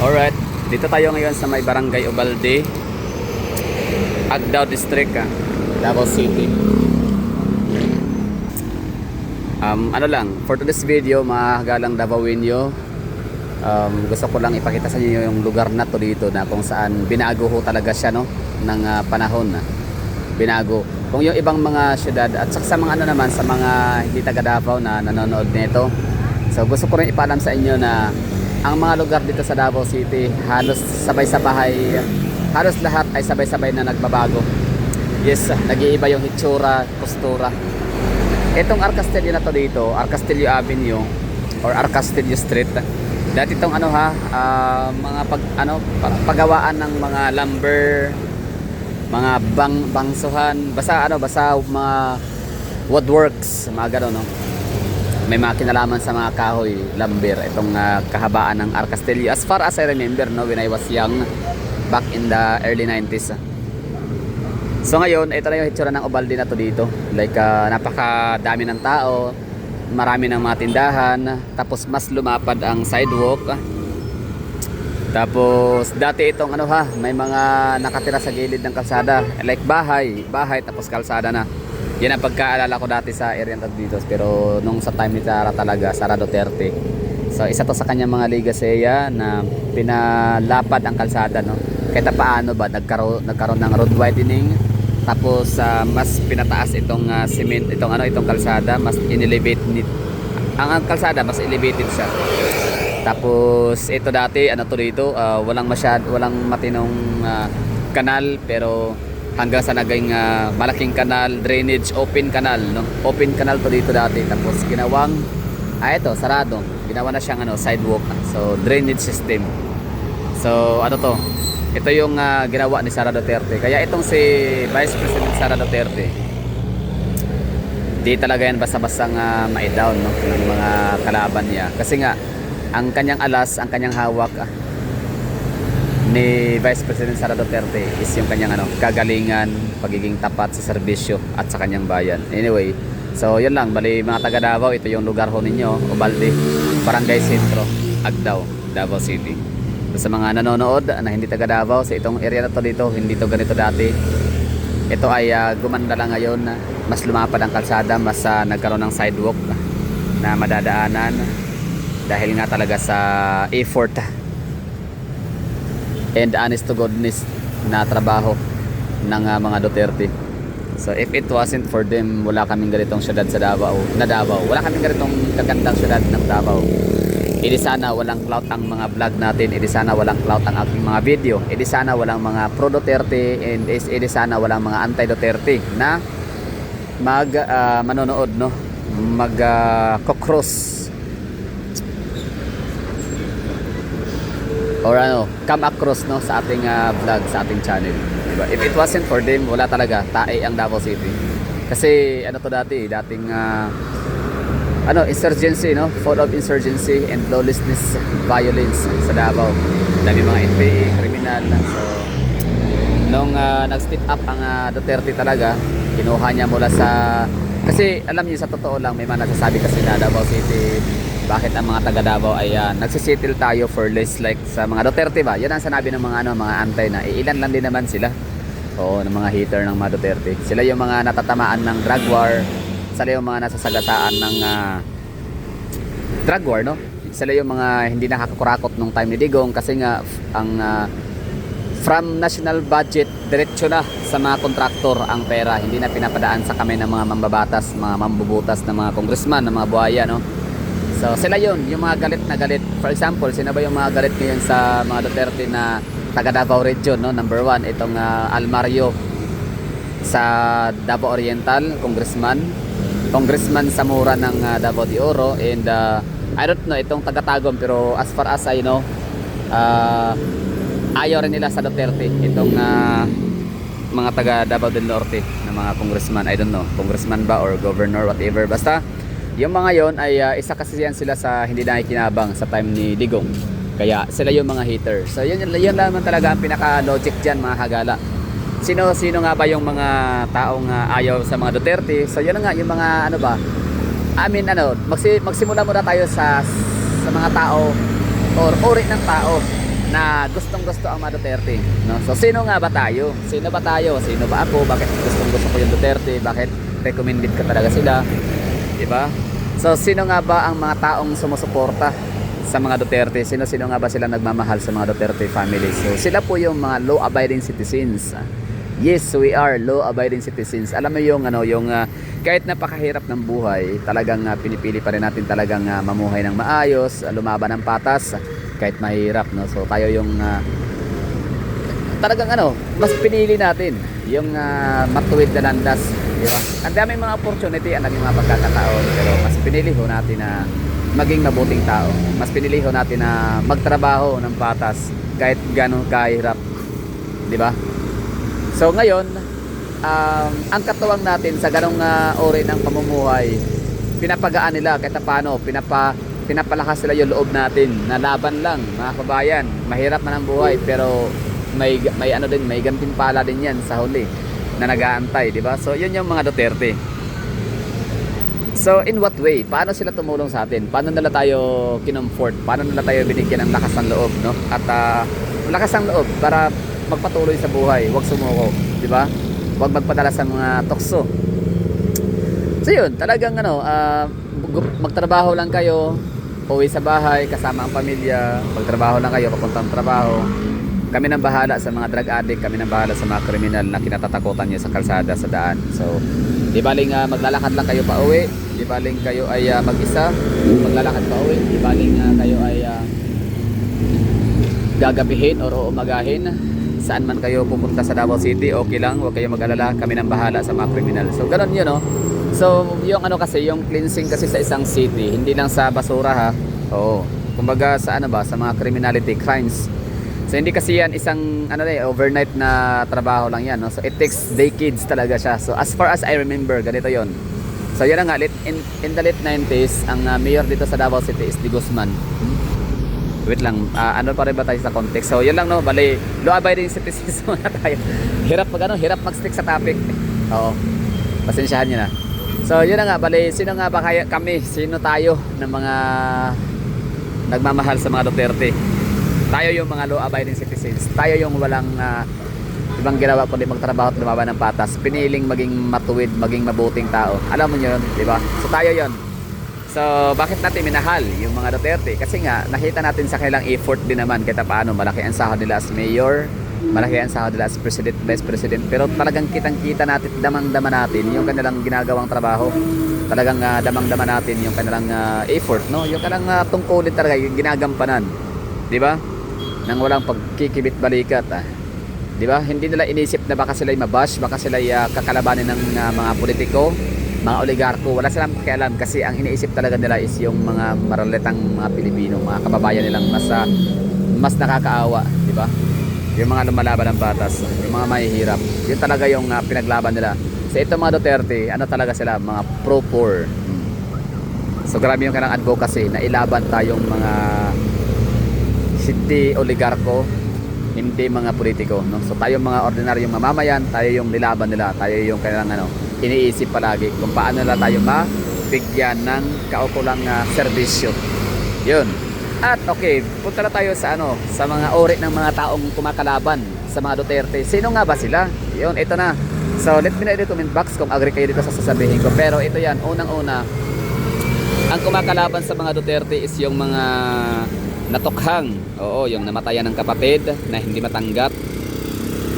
Alright, dito tayo ngayon sa may Barangay Ubalde, Agdao District, Davao City. Ano lang, for today's video, mga hagalang Davaoenyo, gusto ko lang ipakita sa inyo yung lugar na to dito na kung saan binago ho talaga siya, no, ng panahon na binago. Kung yung ibang mga syudad at sa mga ano naman sa mga hindi taga Davao na nanonood nito, so gusto ko rin ipaalam sa inyo na ang mga lugar dito sa Davao City halos sabay-sabay, halos lahat ay sabay-sabay na nagbabago. Yes, nag-iiba yung hitsura, postura. Itong Arcastillo na to dito, Arcastillo Avenue or Arcastillo Street. Dati itong mga paggawaan ng mga lumber, mga bangsuhan, basta mga woodworks, mga gano'n, no? May mga kinalaman sa mga kahoy, lumber, itong kahabaan ng Arcastillo. As far as I remember, no, when I was young, back in the early 90s. So ngayon, ito na yung hitsura ng Ubalde na to dito. Like, napakadami ng tao, marami ng mga tindahan, tapos mas lumapad ang sidewalk. Tapos dati itong may mga nakatira sa gilid ng kalsada, like bahay, tapos kalsada na. Yan ang pagkaalala ko dati sa area na dito. Pero nung sa time ni Sara talaga, Sara Duterte. So isa to sa kanyang mga legacy na pinalapad ang kalsada, no. Kahit paano ba nagkaroon ng road widening. Tapos mas pinataas itong cement, itong kalsada, mas inelevate ang kalsada, mas elevated siya. Tapos ito dati to dito, walang matinong kanal, pero hanggang sa naging malaking kanal, drainage, open canal, no? Open canal to dito dati. Tapos ginawang ito, sarado. Ginawa na siyang sidewalk. So drainage system. So ito yung ginawa ni Sara Duterte. Kaya itong si Vice President Sara Duterte, di talaga yan basta-bastang ma-down, no, ng mga kalaban niya. Kasi nga ang kanyang alas, ang kanyang hawak ni Vice President Sara Duterte is yung kanyang kagalingan, pagiging tapat sa serbisyo at sa kanyang bayan. Anyway, so yun lang, bali mga taga Davao, ito yung lugar ho ninyo, Ubalde, Barangay Sentro, Agdao, Davao City. So, sa mga nanonood na hindi taga Davao, sa itong area na to dito, hindi to ganito dati. Ito ay gumanda lang ngayon, mas lumapad ang kalsada, mas nagkaroon ng sidewalk na madadaanan dahil nga talaga sa effort and honest to goodness na trabaho ng mga Duterte. So if it wasn't for them, wala kaming ganitong syudad sa Davao, wala kaming ganitong kagandang syudad ng Davao. Hindi sana walang clout ang mga vlog natin, hindi sana walang clout ang aking mga video, hindi sana walang mga pro Duterte, and hindi sana walang mga anti Duterte na manonood, no, cross or come across, no, sa ating vlog, sa ating channel, diba? If it wasn't for them, wala talaga tae ang Davao City. Kasi dating insurgency, no, full of insurgency and lawlessness, violence sa Davao. Dami mga NPA, kriminal. So nung nag-step up ang Duterte talaga, kinuha niya mula sa, kasi alam niyo, sa totoo lang, may mga nagsasabi kasi na Davao City, bakit ang mga taga Davao ay nagsisettle tayo for less, like sa mga Duterte ba? Yan ang sanabi ng mga mga antay na ilan lang din naman sila. Oo, ng mga hater ng mga Duterte. Sila yung mga natatamaan ng drug war, sila yung mga nasasagasaan ng drug war, no? Sila yung mga hindi nakakakurakot nung time ni Digong, kasi nga ang from national budget diretso na sa mga kontraktor ang pera, hindi na pinapadaan sa kamay ng mga mambabatas, mga mambubutas ng mga congressman, ng mga buhaya, no? So sila yun, yung mga galit na galit. For example, sino ba yung mga galit ngayon sa mga Duterte na taga Davao region, no? Number 1, itong Almario sa Davao Oriental, Congressman Zamora ng Davao de Oro, and I don't know itong taga Tagum, pero as far as I know, ayaw rin nila sa Duterte itong mga taga Davao del Norte na mga congressman. I don't know, congressman ba or governor, whatever. Basta yung mga yon ay isa kasi yan sila sa hindi nakikinabang sa time ni Digong. Kaya sila yung mga hater. So yun naman talaga ang pinaka-logic dyan, mga hagala. Sino nga ba yung mga taong ayaw sa mga Duterte? So yun nga, yung mga magsimula muna tayo sa mga tao or uri ng tao na gustong-gusto ang mga Duterte, no? So sino nga ba tayo? Sino ba tayo? Sino ba ako? Bakit gustong-gusto ko yung Duterte? Bakit recommended ka talaga sila? 'Di ba? So sino nga ba ang mga taong sumusuporta sa mga Duterte? Sino-sino nga ba sila nagmamahal sa mga Duterte family? So sila po yung mga law-abiding citizens. Yes, we are law-abiding citizens. Alam mo yung kahit napakahirap ng buhay, talagang pinipili pa rin natin talagang mamuhay ng maayos, lumaban ng patas kahit mahirap, no? So tayo yung talagang mas pinili natin yung matuwid na landas, di ba? Ang daming mga opportunity, ang daming mga pagkakataon, pero mas pinili ho natin na maging mabuting tao. Mas pinili ho natin na magtrabaho ng patas kahit gano'ng kahirap, di ba? So ngayon, ang katuwang natin sa ganong uri ng pamumuhay, pinapagaan nila kahit paano, pinapalakas sila yung loob natin na laban lang, mga kabayan. Mahirap man ang buhay, pero may gantimpala din yan sa huli na nag-aantay, di ba? So yun yung mga Duterte. So in what way? Paano sila tumulong sa atin? Paano nila tayo kinomfort? Paano nila tayo binigyan ng lakas ng loob, no? At lakas ng loob para magpatuloy sa buhay, huwag sumuko, di ba? Huwag magpadala sa mga tukso. So yun, talagang magtrabaho lang kayo, uwi sa bahay kasama ang pamilya, magtrabaho lang kayo, papuntang trabaho. Kami nang bahala sa mga drug addict, kami nang bahala sa mga kriminal na kinatatakutan nyo sa kalsada, sa daan. So, di baling maglalakad lang kayo pa uwi, di baling kayo ay mag-isa, maglalakad pa uwi, di baling kayo ay gagabihin o umagahin. Saan man kayo pupunta sa Davao City, okay lang, huwag kayo mag-alala, kami nang bahala sa mga kriminal. So ganun yun, no? So yung kasi, yung cleansing kasi sa isang city, hindi lang sa basura, ha. Oo. Kumbaga sa sa mga criminality, crimes. So hindi kasi yan isang overnight na trabaho lang yan, no? So it takes decades talaga siya. So as far as I remember, ganito yon. So yun na nga, in the late 90s, ang mayor dito sa Davao City is Di Guzman. Wait lang, ano pa rin ba tayo sa context? So yun lang, no, bali law-abiding citizens muna tayo. Hirap mag-stick sa topic. Oo, pasensyahan nyo na. So yun na nga, bali sino nga ba kami, sino tayo ng mga nagmamahal sa mga Duterte? Tayo yung mga law-abiding citizens. Tayo yung walang ibang ginawa kundi magtrabaho at lumaban ng patas, piniling maging matuwid, maging mabuting tao. Alam mo yun, di ba? So tayo yun. So, bakit natin minahal yung mga Duterte? Kasi nga, nakita natin sa kanilang effort din naman kahit paano. Malaki ang sahod nila as mayor, malaki ang sahod nila as president, vice president. Pero talagang kitang-kita natin, damang-dama natin yung kanilang ginagawang trabaho. Talagang damang-dama natin yung kanilang effort, no? Yung kanilang tungkulin talaga, yung ginagampanan. Di ba? Nang walang pagkikibit-balikat, di ba? Hindi nila inisip na baka sila'y mabash, baka sila'y kakalabanin ng mga politiko, mga oligarko. Wala silang pakialam kasi ang iniisip talaga nila is yung mga maraletang mga Pilipino, mga kababayan nilang mas nakakaawa, di ba? Yung mga lumalaban ng batas, yung mga mahihirap. Yun talaga yung pinaglaban nila. So ito mga Duterte, talaga sila, mga pro-poor. So grabe yung kanang advocacy na ilaban tayong mga city oligarko, hindi mga politiko, no? So tayo mga ordinaryong mamamayan, tayo yung nilaban nila, tayo yung kanilang iniisip palagi kung paano nila tayo mabigyan ng kaukulang serbisyo. Yun. At okay, punta na tayo sa sa mga uri ng mga taong kumakalaban sa mga Duterte. Sino nga ba sila? Yun, ito na. So let me know in the comment box kung agree kayo dito sa sasabihin ko. Pero ito yan, unang-una, ang kumakalaban sa mga Duterte is yung mga natukhang, oo, yung namatayan ng kapatid na hindi matanggap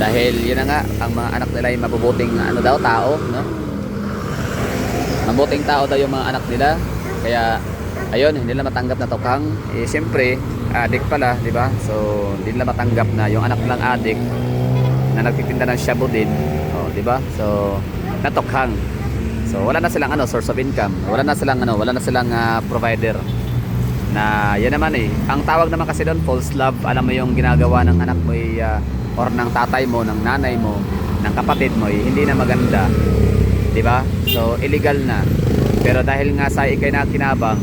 dahil yun na nga, ang mga anak nila ay mabubuting tao, no? Mabuting tao daw yung mga anak nila, kaya ayun, hindi nila matanggap na tukhang. Siyempre, adik pala, di ba? So hindi nila matanggap na yung anak nilang adik na nagtitinda ng shabu din, oh, di ba? So natukhang. So wala na silang source of income, wala na silang provider. Na yan naman ang tawag naman kasi doon false love. Alam mo yung ginagawa ng anak mo or ng tatay mo, ng nanay mo, ng kapatid mo hindi na maganda, di ba? So illegal na, pero dahil nga sa ikay na kinabang,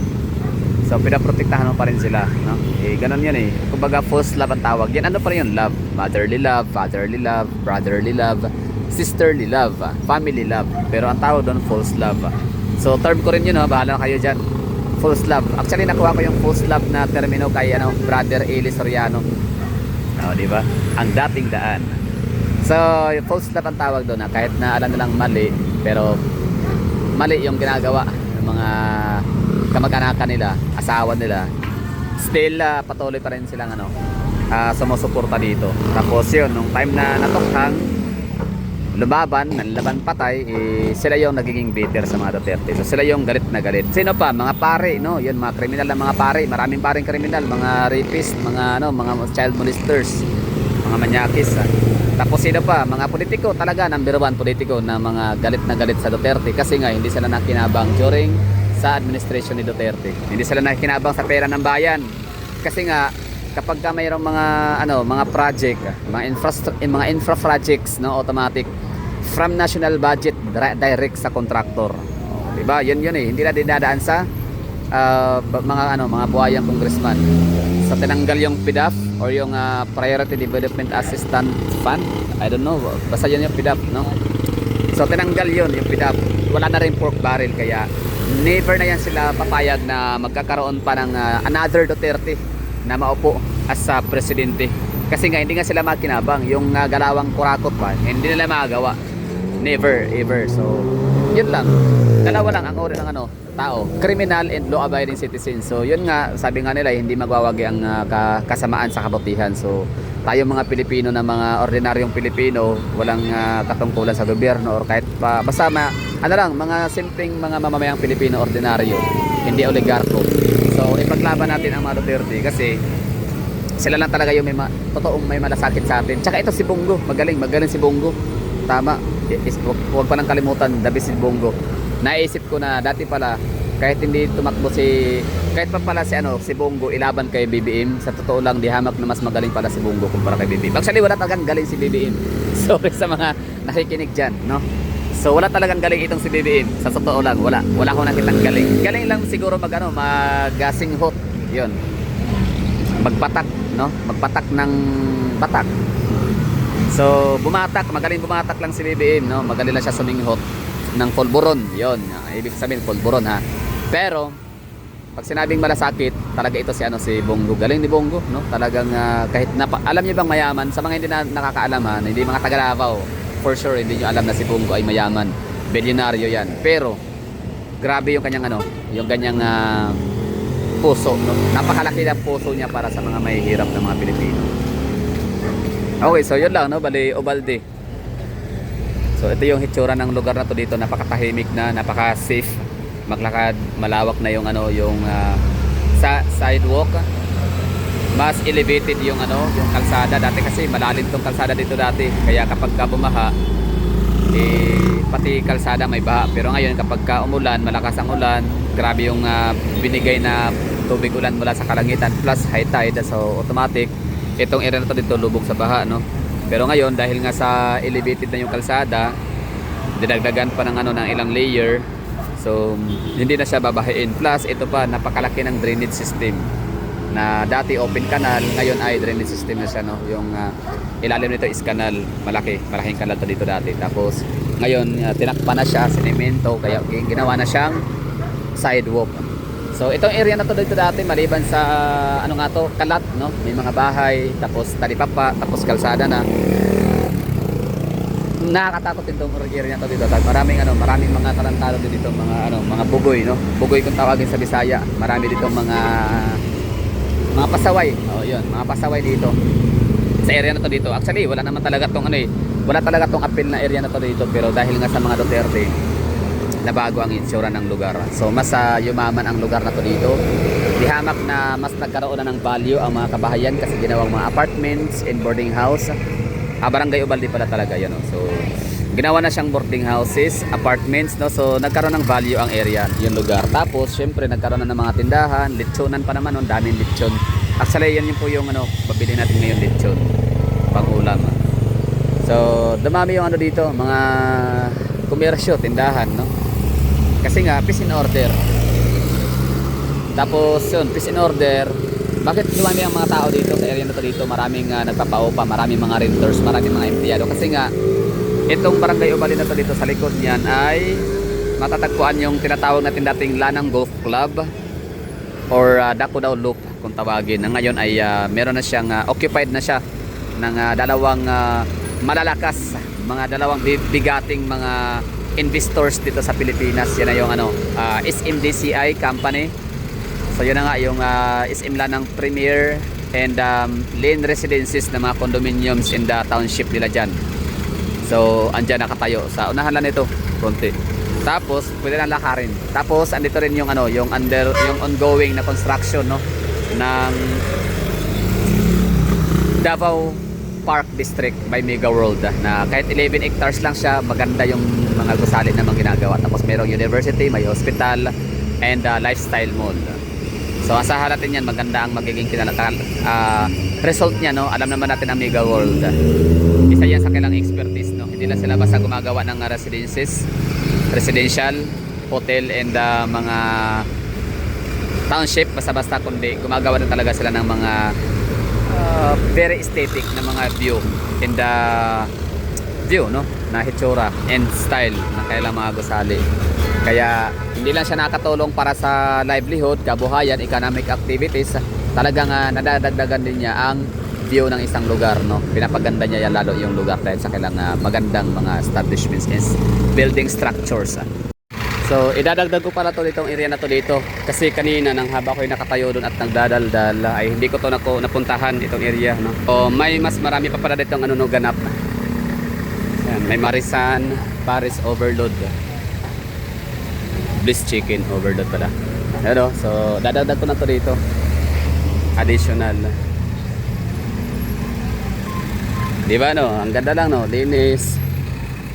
so pinaprotektahan mo pa rin sila, no? Ganun yun kumbaga false love ang tawag yan. Ano pa rin yun? Love, motherly love, fatherly love, brotherly love, sisterly love, family love, pero ang tawag doon false love. So term ko rin yun, bahala kayo dyan. False love. Actually nakuha ko yung false love na termino kay Brother Eli Soriano. O, di ba? Ang dating daan. So, yung false start ang tawag doon, na kahit na alam nilang mali, pero mali yung ginagawa ng mga kamag-anakan nila, asawa nila, still patuloy pa rin silang sumusuporta dito. Tapos yun, nung time na natukhang nanlaban patay, sila yung nagiging bitter sa mga Duterte. So sila yung galit na galit. Sino pa? Mga pare, no? Yun, mga kriminal na mga pare, maraming paring kriminal, mga rapist, mga mga child molesters, mga manyakis. Tapos sino pa? Mga politiko, talaga number 1 politiko na mga galit na galit sa Duterte kasi nga hindi sila nakinabang during sa administration ni Duterte. Hindi sila nakinabang sa pera ng bayan. Kasi nga kapag ka mayroong mga project, mga infra projects, no, automatic from national budget direct sa contractor. Di ba? Yun eh. Hindi na dinadaan sa mga buhayang congressman. Sa tinanggal yung PDAF or yung Priority Development Assistance Fund. I don't know. Basta yun yung PDAF, no? So tinanggal yun, yung PDAF. Wala na rin pork barrel, kaya never na yan sila papayag na magkakaroon pa ng another Duterte na maupo as presidente. Kasi nga hindi nga sila makinabang. Yung galawang kurakot pa, hindi nila magawa. Never, ever. So, yun lang. Dalawa lang ang uri ng tao, criminal and law-abiding citizen. So, yun nga, sabi nga nila, hindi magwawagi ang kasamaan sa kabutihan. So, tayo mga Pilipino na mga ordinaryong Pilipino, walang katungkulan sa gobyerno or kahit pa, basta mga simpleng mga mamamayang Pilipino ordinaryo, hindi oligarko. So, ipaglaban natin ang mga Duterte kasi sila lang talaga yung totoong may malasakit sa atin. Tsaka ito si Bongo, magaling si Bongo. Tama. Huwag pa nang kalimutan, the best si Bongo. Naisip ko na dati pala kahit hindi tumakbo kahit pa pala si Bongo ilaban kay BBM, sa totoo lang di hamak na mas magaling pala si Bongo kumpara kay BBM. Actually wala talagang galing si BBM. Sorry sa mga nakikinig dyan, no? So wala talagang galing itong si BBM. Sa totoo lang, wala akong nakitang galing. Galing lang siguro mag-gasing hot. 'Yun. Magpatak, no? Magpatak ng batak. So magaling bumatak lang si BBM, no? Magaling lang siya suminghot ng polboron. 'Yon. Ibig sabihin polboron, ha. Pero pag sinabing malasakit, talaga ito si Bongo. Galing ni Bongo, no? Talagang kahit alam niyo bang mayaman, sa mga hindi na nakakaalam, hindi mga taga Davao, for sure hindi niyo alam na si Bongo ay mayaman. Bilyonaryo 'yan. Pero grabe yung kanyang puso, no? Napakalaki ng puso niya para sa mga mahihirap na mga Pilipino. Okay, so yun lang, no? Bali, Ubalde. So ito yung hitsura ng lugar na to dito, napakatahimik na, napaka-safe. Maglakad, malawak na yung sa sidewalk. Mas elevated yung kalsada. Dati kasi malalim tong kalsada dito dati. Kaya kapag ka bumaha, pati kalsada may baha. Pero ngayon kapag ka umulan, malakas ang ulan, grabe yung binigay na tubig ulan mula sa kalangitan plus high tide. So automatic itong area na to dito lubog sa baha, no? Pero ngayon dahil nga sa elevated na yung kalsada, dinagdagan pa ng ilang layer. So hindi na siya babahain. Plus ito pa, napakalaki ng drainage system. Na dati open canal, ngayon ay drainage system na siya, no? Yung ilalim nito is canal, malaking canal to dito dati. Tapos ngayon tinakpan na siya, sinemento, kaya ginawa na siyang sidewalk. So itong area na to dito dati, maliban sa kalat, no? May mga bahay, tapos talipapa, tapos kalsada na. Nakakatakot itong area na to dito. Maraming mga tarantado dito, mga bugoy, no? Bugoy kung tawagin sa Bisaya. Marami dito mga pasaway. Oh, 'yun, mga pasaway dito. Sa area na to dito. Actually, wala talaga tong appeal na area na to dito, pero dahil nga sa mga Duterte, nabago ang itsura ng lugar. So mas yumaman ang lugar na to dito. Di hamak na mas nagkaroon na ng value ang mga kabahayan kasi ginawang mga apartments and boarding house. Barangay Ubalde pala talaga yan, no? So ginawa na siyang boarding houses, apartments, no? So nagkaroon ng value ang area, yung lugar. Tapos syempre nagkaroon na ng mga tindahan, litsonan pa naman, daming litson. Actually yan po yung pabili natin ngayon, litson, pang-ulam. So dumami yung dito, mga komersyo, tindahan, no? Kasi nga peace in order. Tapos yun, peace in order. Bakit dumami ang mga tao dito sa area na to dito? Maraming nagpapaupa, maraming mga renters, maraming mga empleyado. Kasi nga itong barangay Ubalde na to dito, sa likod niyan ay matatagpuan yung tinatawag natin dating Lanang Golf Club or Dako Daw Loop kung tawagin. Na ngayon ay meron na siyang occupied na siya. ng dalawang malalakas, mga dalawang bigating mga investors dito sa Pilipinas. Yan na yung SMDCI company. So yun na nga yung SM Lanang Premier and Lane Residences na mga condominiums in the township nila dyan. So andyan nakatayo sa unahan lang nito konti. Tapos pwede na lakarin. Tapos andito rin yung yung ongoing na construction ng Davao Park District by Mega World na kahit 11 hectares lang siya, maganda yung mga gusali na mga ginagawa. Tapos merong university, may hospital and lifestyle mall. So asahan natin yan, maganda ang magiging result niya, no? Alam naman natin ang Mega World. Isa yan sa kailang expertise, no? Hindi lang sila basta gumagawa ng residential, hotel and mga township basta-basta, kundi gumagawa na talaga sila ng mga very aesthetic na mga view and na hitsura and style na kailang mga gusali. Kaya hindi lang siya nakatulong para sa livelihood, kabuhayan, economic activities, talagang nadadagdagan din niya ang view ng isang lugar, no? Pinapaganda niya yan lalo yung lugar dahil sa kailang magandang mga establishments and building structures. So idadagdag ko pala to ditong area na to dito kasi kanina nang haba ko nakatayo doon at nagdadaldal ay hindi ko to napuntahan itong area, no? So may mas marami pa pala ditong ganap. Yan, may Marisan Paris Overload, Bliss Chicken Overload pala. So dadagdag ko na to dito additional. Diba ang ganda lang, no? Linis,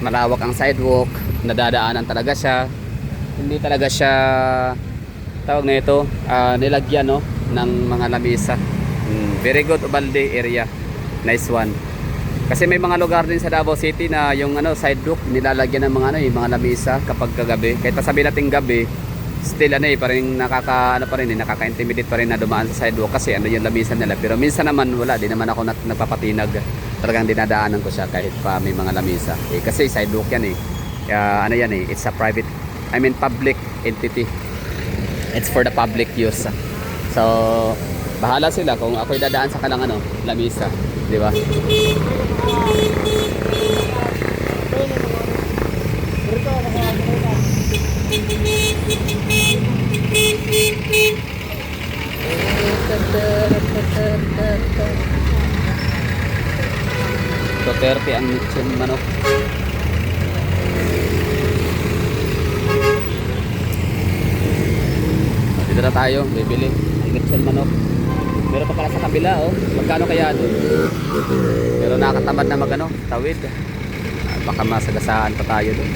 malawak ang sidewalk, nadadaanan talaga siya. Hindi talaga siya tawag na ito nilagyan ng mga lamisa. Very good Ubalde area, nice one. Kasi may mga lugar din sa Davao City na yung sidewalk nilalagyan ng mga mga lamisa kapag kagabi. Kahit sabihin natin gabi, still parang nakaka-intimidate pa rin na dumaan sa sidewalk kasi yung lamisa nila. Pero minsan naman wala, di naman ako nagpapatinag. Talagang dinadaanan ko siya kahit pa may mga lamisa. Kasi sidewalk yan it's a public entity. It's for the public use. So bahala sila kung ako'y dadaan sa kalang lamisa, di ba? So 30 ang lechon manok. Dito na tayo, bibili ang lechon manok. Meron pa pala sa kabila, magkano kaya doon? Pero nakatamad na tawid. Baka masagasaan pa tayo doon.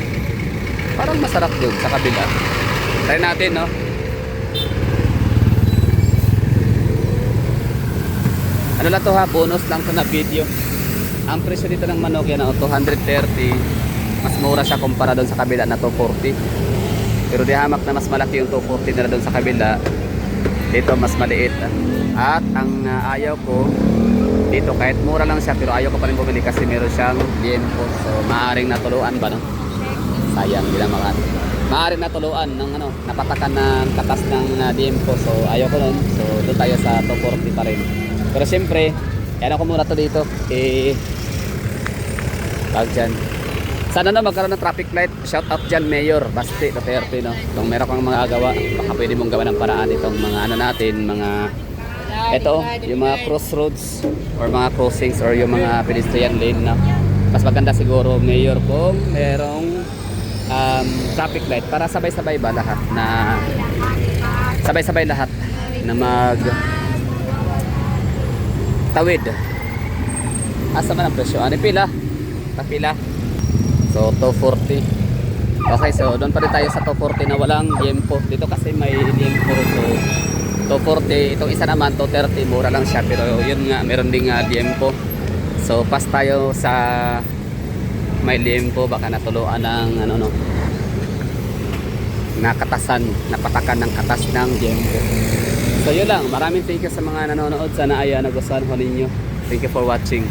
Parang masarap doon sa kabila. Try natin, no? Ano lang to bonus lang to na video. Ang presyo dito ng manok yan 230. Mas mura siya kumpara doon sa kabila na 240. Pero di hamak na mas malaki yung 240 na doon sa kabila. Dito mas maliit. At ang ayaw ko dito, kahit mura lang siya, pero ayaw ko pa rin bumili kasi meron siyang liempo. So maaaring natuluan ba, no? Sayang, hindi na makan. Maaaring natuluan ng napatakan ng katas ng liempo. So ayaw ko nun. So doon tayo sa 240 pa rin. Pero siyempre, yan ako muna to dito. Tawag dyan. Sana magkaroon ng traffic light. Shout out dyan, Mayor Basti Duterte, no? Kung meron kang mga gawa, baka pwede mong gawa ng paraan itong mga natin, mga yung mga crossroads or mga crossings or yung mga pedestrian lane, no? Mas maganda siguro, Mayor, kung merong traffic light para sabay-sabay ba lahat na mag tawid. Asa man ang presyo? Pila? Kapila. So 240. Okay, so doon pa rin tayo sa 240 na walang liempo. Dito kasi may liempo. So 240, itong isa naman 230, mura lang siya, pero yun nga, meron ding liempo. So pas tayo sa may liempo, baka natuluan ng napatakan ng katas ng liempo. So yun lang, maraming thank you sa mga nanonood. Sana ay nagustuhan ko ninyo. Thank you for watching.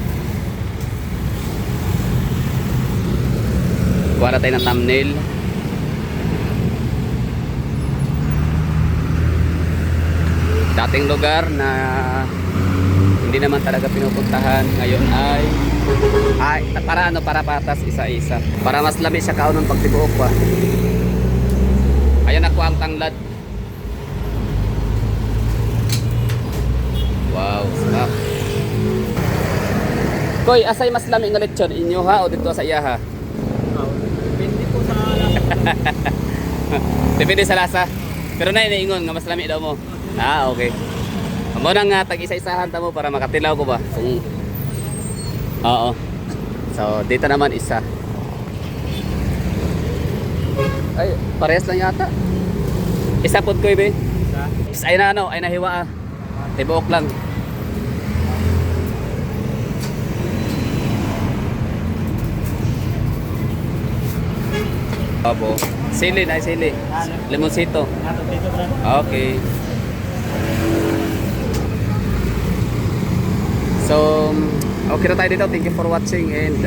Kuha na tayo ng thumbnail. Dating lugar na hindi naman talaga pinupuntahan. Ngayon ay para ano, para patas isa-isa. Para mas lami siya kaunon pag tibuok pa. Ayan ako ang tanglad. Wow, sarap. Koy, asay mas lami nga lechon inyo ha o dito sa iya ha? Depende po sa lasa. Depende sa lasa. Pero na iniingon nga mas lami daw mo. Ah, okay. Amo nang tag-isa-isahan ta mo para makatilaw ko ba kung oo. So, dito naman isa. Ay, parehas lang yata. Isa pod ko ibe. Ay na ano, ay nahiwa ah. Tibuok lang. Abo. Sili na sili. Limonsito. Okay. So, okay na tayo dito. Thank you for watching and